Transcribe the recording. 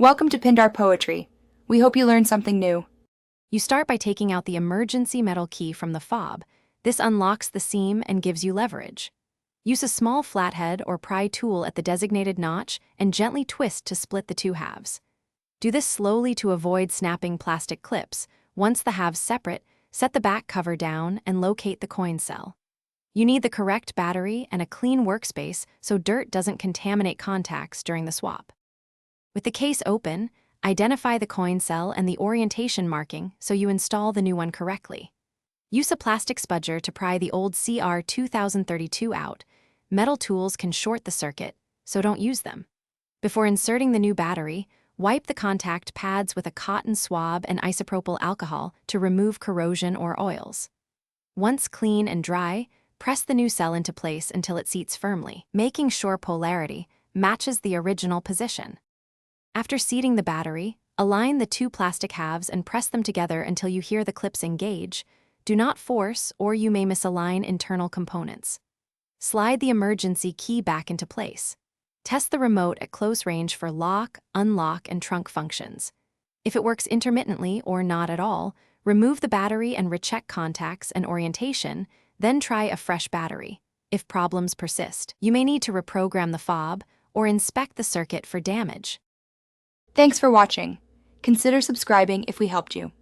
Welcome to Pindar Poetry. We hope you learned something new. You start by taking out the emergency metal key from the fob. This unlocks the seam and gives you leverage. Use a small flathead or pry tool at the designated notch and gently twist to split the two halves. Do this slowly to avoid snapping plastic clips. Once the halves separate, set the back cover down and locate the coin cell. You need the correct battery and a clean workspace so dirt doesn't contaminate contacts during the swap. With the case open, identify the coin cell and the orientation marking so you install the new one correctly. Use a plastic spudger to pry the old CR 2032 out. Metal tools can short the circuit, so don't use them. Before inserting the new battery, wipe the contact pads with a cotton swab and isopropyl alcohol to remove corrosion or oils. Once clean and dry, press the new cell into place until it seats firmly, making sure polarity matches the original position. After seating the battery, align the two plastic halves and press them together until you hear the clips engage. Do not force, or you may misalign internal components. Slide the emergency key back into place. Test the remote at close range for lock, unlock, and trunk functions. If it works intermittently or not at all, remove the battery and recheck contacts and orientation, then try a fresh battery. If problems persist, you may need to reprogram the fob or inspect the circuit for damage. Thanks for watching. Consider subscribing if we helped you.